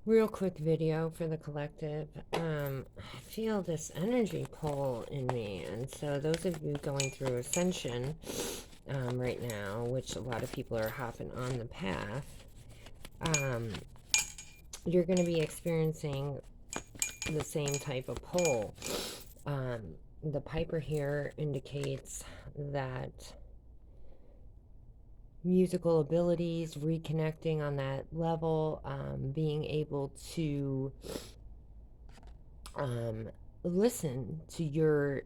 Real quick video for the collective. I feel this energy pull in me, and so those of you going through ascension right now, which a lot of people are hopping on the path, um, you're going to be experiencing the same type of pull. Um, the Piper here indicates that musical abilities, reconnecting on that level, being able to um, listen to your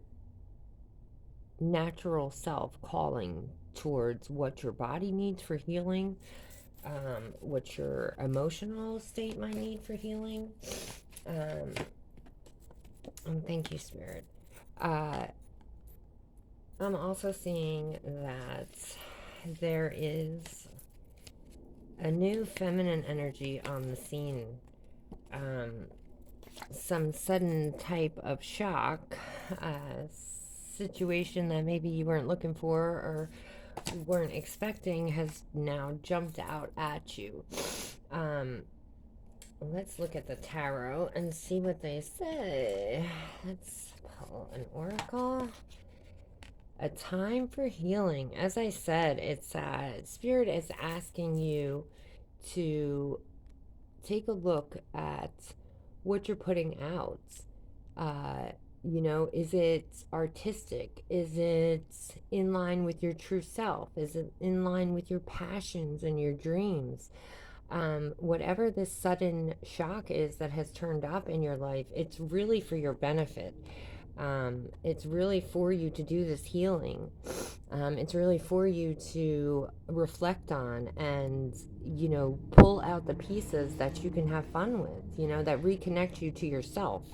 natural self calling towards what your body needs for healing, what your emotional state might need for healing. Um, and thank you, Spirit. Uh, I'm also seeing that there is a new feminine energy on the scene. Um, some sudden type of shock, situation that maybe you weren't looking for or weren't expecting has now jumped out at you. Um, let's look at the tarot and see what they say. Let's pull an oracle. A time for healing. As I said, it's Spirit is asking you to take a look at what you're putting out. Uh, is it artistic? Is it in line with your true self? Is it in line with your passions and your dreams? Whatever this sudden shock is that has turned up in your life, it's really for your benefit. It's really for you to do this healing. It's really for you to reflect on and, pull out the pieces that you can have fun with, that reconnect you to yourself.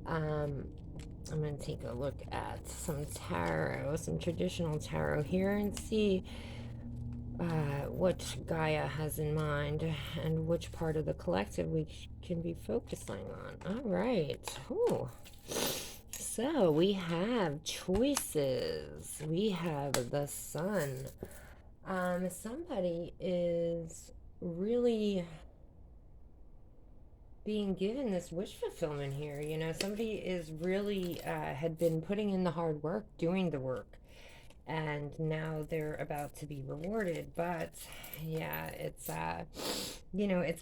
Um, I'm going to take a look at some tarot, some traditional tarot here, and see what Gaia has in mind and which part of the collective we can be focusing on. All right. Ooh. So we have choices. We have the sun. Somebody is really being given this wish fulfillment here. Somebody is really had been putting in the hard work, doing the work, and now they're about to be rewarded. But yeah, it's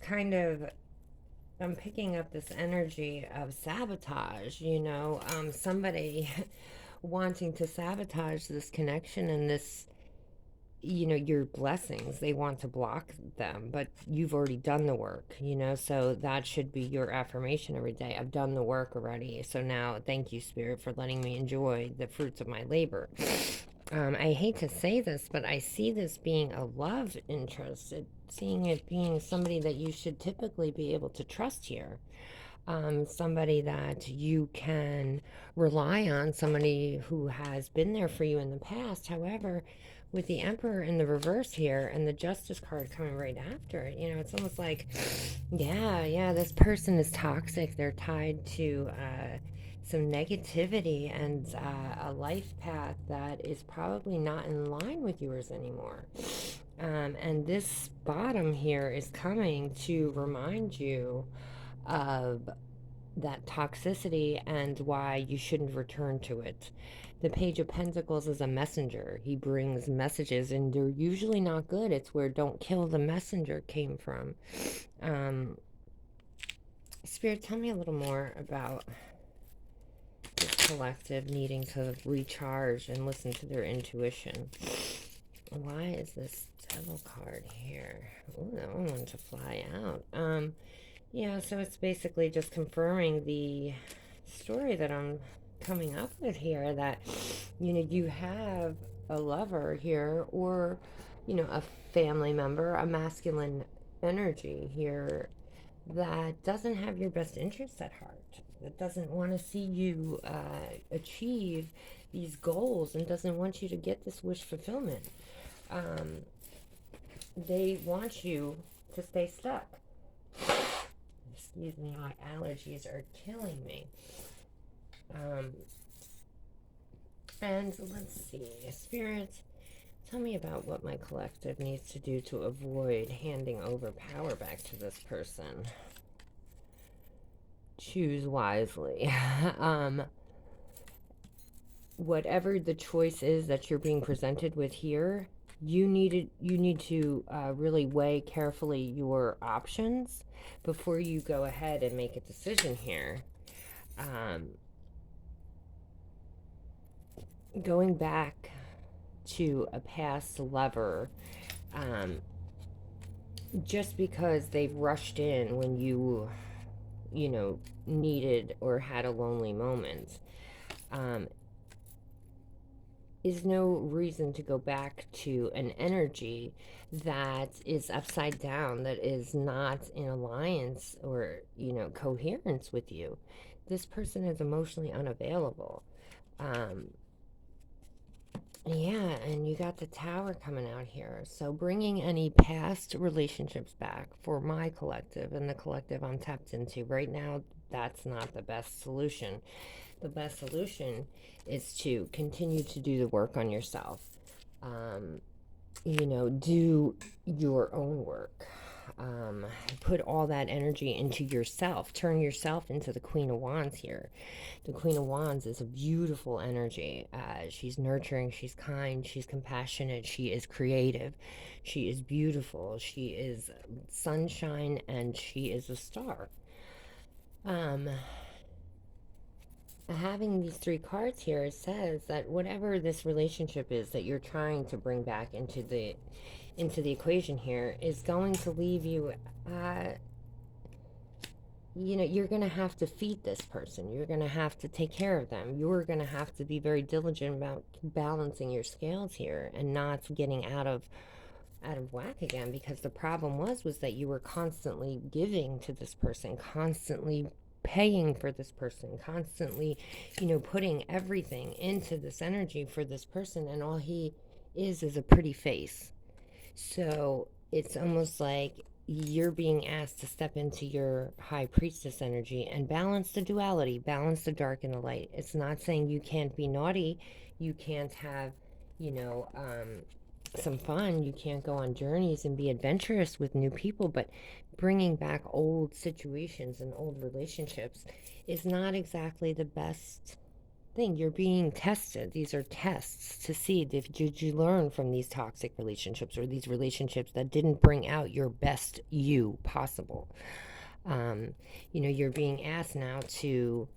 kind of, I'm picking up this energy of sabotage, somebody wanting to sabotage this connection and this, your blessings. They want to block them, but you've already done the work, so that should be your affirmation every day. I've done the work already. So now, thank you, Spirit, for letting me enjoy the fruits of my labor. I hate to say this, but I see this being a love interest, seeing it being somebody that you should typically be able to trust here. Somebody that you can rely on, somebody who has been there for you in the past. However, with the Emperor in the reverse here and the Justice card coming right after it, it's almost like, yeah, this person is toxic. They're tied to some negativity and a life path that is probably not in line with yours anymore. And this bottom here is coming to remind you of that toxicity and why you shouldn't return to it. The Page of Pentacles is a messenger. He brings messages, and they're usually not good. It's where "don't kill the messenger" came from. Um, Spirit, tell me a little more about this collective needing to recharge and listen to their intuition. Why is this Devil card here? Oh, that one wanted to fly out. Yeah, so it's basically just confirming the story that I'm coming up with here, that, you have a lover here, or, a family member, a masculine energy here that doesn't have your best interests at heart, that doesn't want to see you achieve these goals and doesn't want you to get this wish fulfillment. Um, they want you to stay stuck. Excuse me, my allergies are killing me. And let's see, Spirit, tell me about what my collective needs to do to avoid handing over power back to this person. choose wisely. um, Whatever the choice is that you're being presented with here, you need to really weigh carefully your options before you go ahead and make a decision here. Um, Going back to a past lover, um, just because they've rushed in when you know, needed or had a lonely moment, um, is no reason to go back to an energy that is upside down, that is not in alliance or, you know, coherence with you. This person is emotionally unavailable. Um, yeah, and you got the tower coming out here. So bringing any past relationships back for my collective and the collective I'm tapped into right now, that's not the best solution. The best solution is to continue to do the work on yourself. Um, you know, do your own work. Put all that energy into yourself. Turn yourself into the Queen of Wands here. The Queen of Wands is a beautiful energy. She's nurturing, she's kind, she's compassionate, she is creative, she is beautiful, she is sunshine, and she is a star. Um, Having these three cards here says that whatever this relationship is that you're trying to bring back into the equation here is going to leave you, uh, you know, you're going to have to feed this person. You're going to have to take care of them. You're going to have to be very diligent about balancing your scales here and not getting out of whack again, because the problem was that you were constantly giving to this person, constantly paying for this person, constantly, you know, putting everything into this energy for this person, and all he is a pretty face. So it's almost like you're being asked to step into your high priestess energy and balance the duality, balance the dark and the light. It's not saying you can't be naughty, you can't have, you know, some fun, you can't go on journeys and be adventurous with new people, but bringing back old situations and old relationships is not exactly the best thing. You're being tested. These are tests to see if did you learn from these toxic relationships or these relationships that didn't bring out your best you possible. Um, you know, you're being asked now to,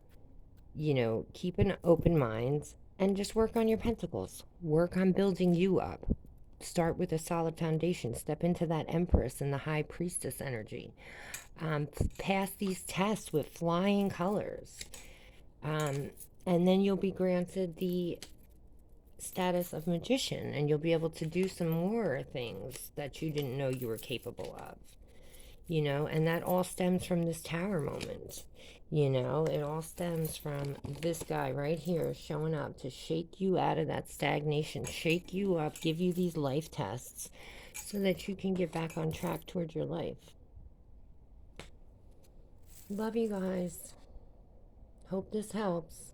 you know, keep an open mind and just work on your pentacles. Work on building you up. Start with a solid foundation. Step into that Empress and the High Priestess energy. Pass these tests with flying colors. Um, and then you'll be granted the status of magician, and you'll be able to do some more things that you didn't know you were capable of, you know. And that all stems from this tower moment, you know. It all stems from this guy right here showing up to shake you out of that stagnation, shake you up, give you these life tests so that you can get back on track towards your life. Love you guys. Hope this helps.